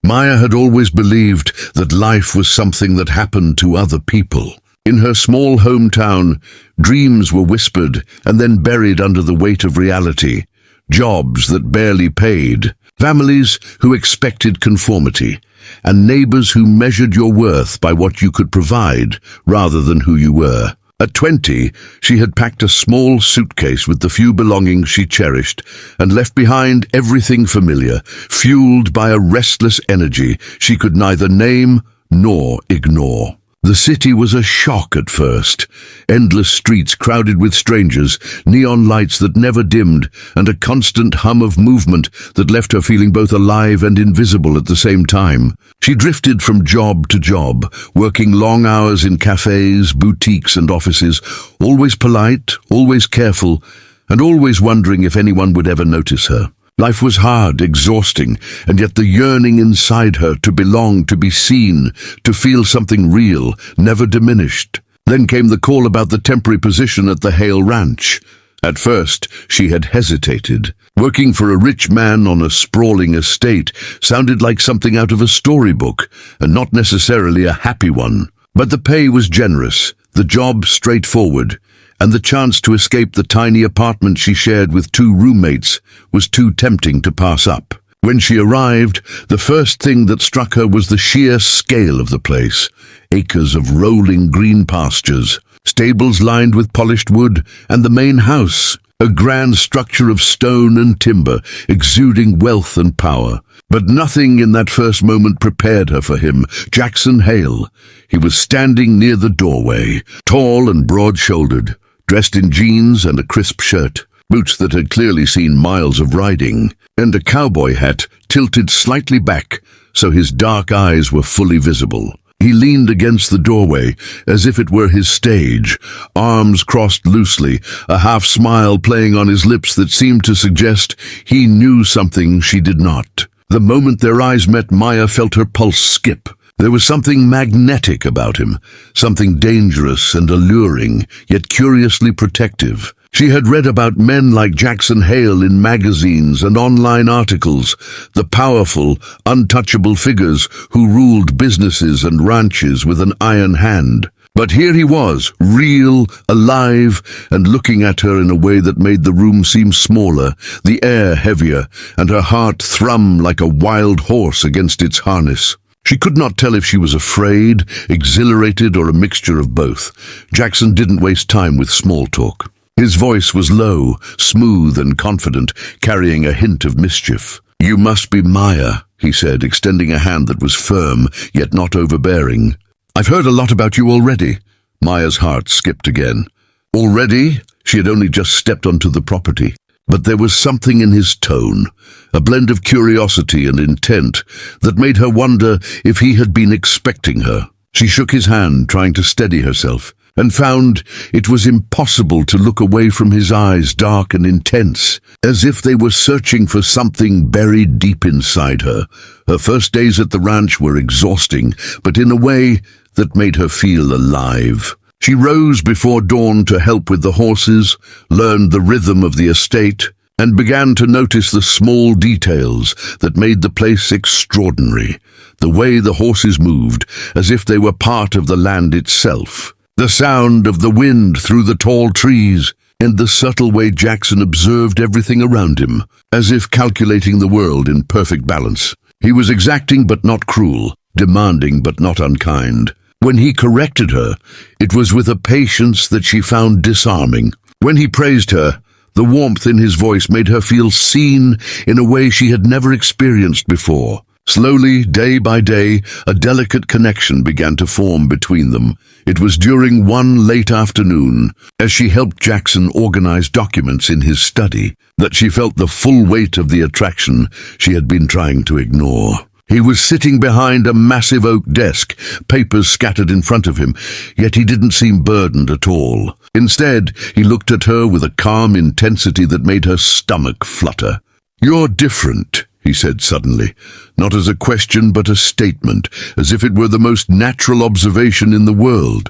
Maya had always believed that life was something that happened to other people. In her small hometown, dreams were whispered and then buried under the weight of reality. Jobs that barely paid, families who expected conformity, and neighbors who measured your worth by what you could provide rather than who you were. At 20, she had packed a small suitcase with the few belongings she cherished and left behind everything familiar, fueled by a restless energy she could neither name nor ignore. The city was a shock at first. Endless streets crowded with strangers, neon lights that never dimmed, and a constant hum of movement that left her feeling both alive and invisible at the same time. She drifted from job to job, working long hours in cafes, boutiques, and offices, always polite, always careful, and always wondering if anyone would ever notice her. Life was hard, exhausting, and yet the yearning inside her to belong, to be seen, to feel something real, never diminished. Then came the call about the temporary position at the Hale Ranch. At first, she had hesitated. Working for a rich man on a sprawling estate sounded like something out of a storybook, and not necessarily a happy one. But the pay was generous, the job straightforward, and the chance to escape the tiny apartment she shared with 2 roommates was too tempting to pass up. When she arrived, the first thing that struck her was the sheer scale of the place. Acres of rolling green pastures, stables lined with polished wood, and the main house, a grand structure of stone and timber, exuding wealth and power. But nothing in that first moment prepared her for him, Jackson Hale. He was standing near the doorway, tall and broad-shouldered, dressed in jeans and a crisp shirt, boots that had clearly seen miles of riding, and a cowboy hat tilted slightly back so his dark eyes were fully visible. He leaned against the doorway as if it were his stage, arms crossed loosely, a half-smile playing on his lips that seemed to suggest he knew something she did not. The moment their eyes met, Maya felt her pulse skip. There was something magnetic about him, something dangerous and alluring, yet curiously protective. She had read about men like Jackson Hale in magazines and online articles, the powerful, untouchable figures who ruled businesses and ranches with an iron hand. But here he was, real, alive, and looking at her in a way that made the room seem smaller, the air heavier, and her heart thrum like a wild horse against its harness. She could not tell if she was afraid, exhilarated, or a mixture of both. Jackson didn't waste time with small talk. His voice was low, smooth, and confident, carrying a hint of mischief. "You must be Maya," he said, extending a hand that was firm, yet not overbearing. "I've heard a lot about you already." Maya's heart skipped again. Already? She had only just stepped onto the property. But there was something in his tone, a blend of curiosity and intent, that made her wonder if he had been expecting her. She shook his hand, trying to steady herself, and found it was impossible to look away from his eyes, dark and intense, as if they were searching for something buried deep inside her. Her first days at the ranch were exhausting, but in a way that made her feel alive. She rose before dawn to help with the horses, learned the rhythm of the estate, and began to notice the small details that made the place extraordinary. The way the horses moved, as if they were part of the land itself. The sound of the wind through the tall trees, and the subtle way Jackson observed everything around him, as if calculating the world in perfect balance. He was exacting but not cruel, demanding but not unkind. When he corrected her, it was with a patience that she found disarming. When he praised her, the warmth in his voice made her feel seen in a way she had never experienced before. Slowly, day by day, a delicate connection began to form between them. It was during one late afternoon, as she helped Jackson organize documents in his study, that she felt the full weight of the attraction she had been trying to ignore. He was sitting behind a massive oak desk, papers scattered in front of him, yet he didn't seem burdened at all. Instead, he looked at her with a calm intensity that made her stomach flutter. "You're different," he said suddenly, not as a question but a statement, as if it were the most natural observation in the world.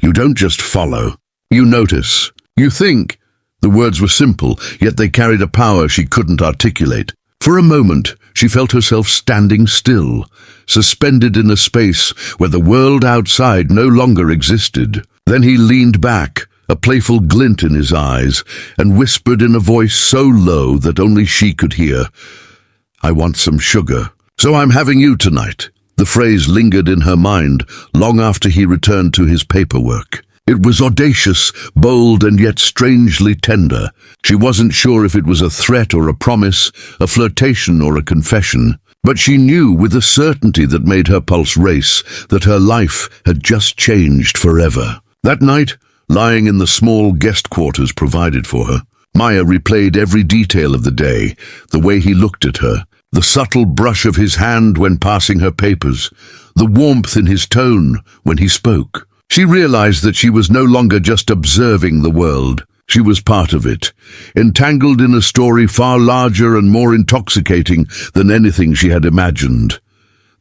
"You don't just follow. You notice. You think." The words were simple, yet they carried a power she couldn't articulate. For a moment, she felt herself standing still, suspended in a space where the world outside no longer existed. Then he leaned back, a playful glint in his eyes, and whispered in a voice so low that only she could hear, "I want some sugar. So I'm having you tonight." The phrase lingered in her mind long after he returned to his paperwork. It was audacious, bold, and yet strangely tender. She wasn't sure if it was a threat or a promise, a flirtation or a confession, but she knew with a certainty that made her pulse race that her life had just changed forever. That night, lying in the small guest quarters provided for her, Maya replayed every detail of the day, the way he looked at her, the subtle brush of his hand when passing her papers, the warmth in his tone when he spoke. She realized that she was no longer just observing the world. She was part of it, entangled in a story far larger and more intoxicating than anything she had imagined.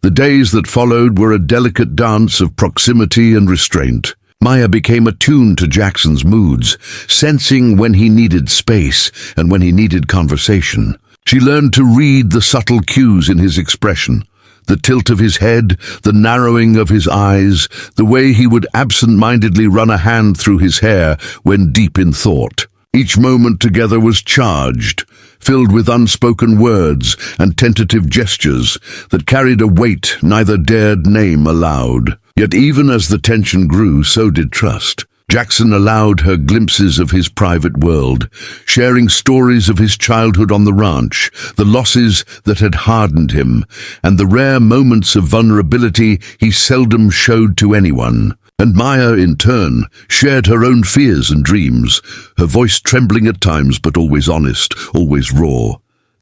The days that followed were a delicate dance of proximity and restraint. Maya became attuned to Jackson's moods, sensing when he needed space and when he needed conversation. She learned to read the subtle cues in his expression, the tilt of his head, the narrowing of his eyes, the way he would absent-mindedly run a hand through his hair when deep in thought. Each moment together was charged, filled with unspoken words and tentative gestures that carried a weight neither dared name aloud. Yet even as the tension grew, so did trust. Jackson allowed her glimpses of his private world, sharing stories of his childhood on the ranch, the losses that had hardened him, and the rare moments of vulnerability he seldom showed to anyone. And Maya, in turn, shared her own fears and dreams, her voice trembling at times but always honest, always raw.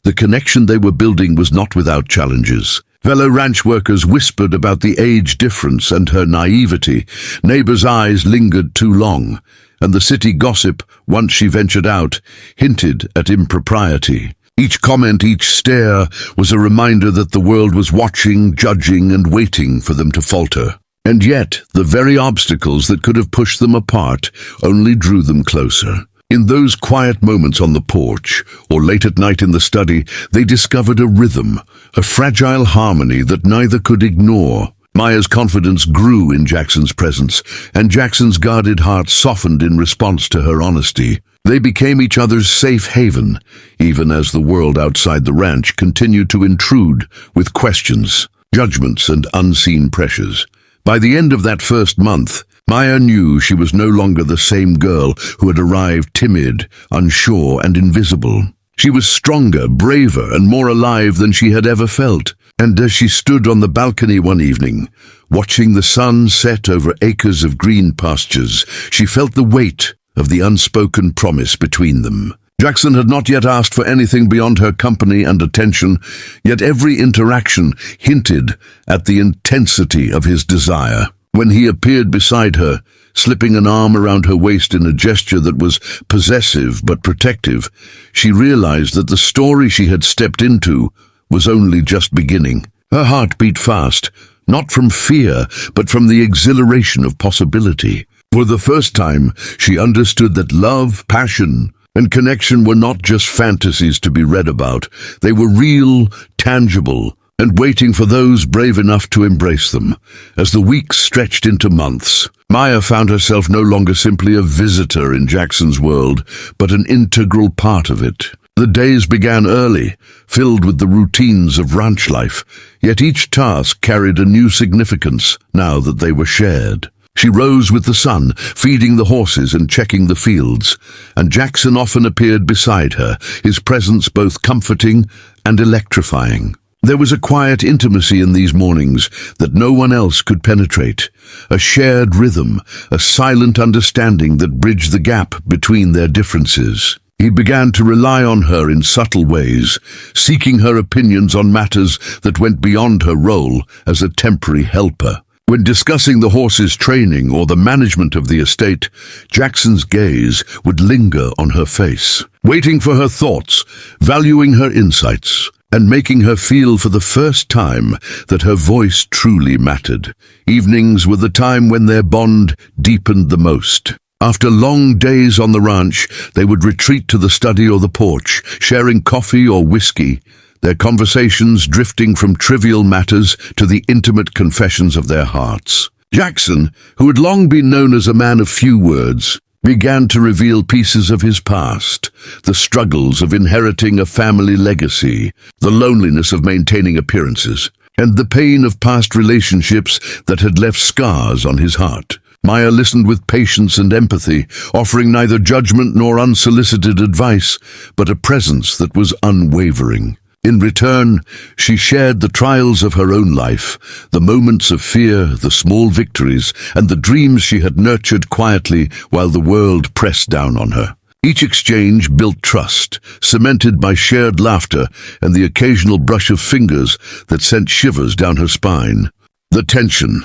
The connection they were building was not without challenges. Fellow ranch workers whispered about the age difference and her naivety. Neighbors' eyes lingered too long, and the city gossip, once she ventured out, hinted at impropriety. Each comment, each stare, was a reminder that the world was watching, judging, and waiting for them to falter. And yet, the very obstacles that could have pushed them apart only drew them closer. In those quiet moments on the porch, or late at night in the study, they discovered a rhythm, a fragile harmony that neither could ignore. Maya's confidence grew in Jackson's presence, and Jackson's guarded heart softened in response to her honesty. They became each other's safe haven, even as the world outside the ranch continued to intrude with questions, judgments, and unseen pressures. By the end of that first month, Maya knew she was no longer the same girl who had arrived timid, unsure, and invisible. She was stronger, braver, and more alive than she had ever felt. And as she stood on the balcony one evening, watching the sun set over acres of green pastures, she felt the weight of the unspoken promise between them. Jackson had not yet asked for anything beyond her company and attention, yet every interaction hinted at the intensity of his desire. When he appeared beside her, slipping an arm around her waist in a gesture that was possessive but protective, she realized that the story she had stepped into was only just beginning. Her heart beat fast, not from fear, but from the exhilaration of possibility. For the first time, she understood that love, passion, and connection were not just fantasies to be read about. They were real, tangible, and waiting for those brave enough to embrace them. As the weeks stretched into months, Maya found herself no longer simply a visitor in Jackson's world, but an integral part of it. The days began early, filled with the routines of ranch life, yet each task carried a new significance now that they were shared. She rose with the sun, feeding the horses and checking the fields, and Jackson often appeared beside her, his presence both comforting and electrifying. There was a quiet intimacy in these mornings that no one else could penetrate, a shared rhythm, a silent understanding that bridged the gap between their differences. He began to rely on her in subtle ways, seeking her opinions on matters that went beyond her role as a temporary helper. When discussing the horse's training or the management of the estate, Jackson's gaze would linger on her face, waiting for her thoughts, valuing her insights, and making her feel for the first time that her voice truly mattered. Evenings were the time when their bond deepened the most. After long days on the ranch, they would retreat to the study or the porch, sharing coffee or whiskey, their conversations drifting from trivial matters to the intimate confessions of their hearts. Jackson, who had long been known as a man of few words, began to reveal pieces of his past, the struggles of inheriting a family legacy, the loneliness of maintaining appearances, and the pain of past relationships that had left scars on his heart. Maya listened with patience and empathy, offering neither judgment nor unsolicited advice, but a presence that was unwavering. In return, she shared the trials of her own life, the moments of fear, the small victories, and the dreams she had nurtured quietly while the world pressed down on her. Each exchange built trust, cemented by shared laughter and the occasional brush of fingers that sent shivers down her spine. The tension,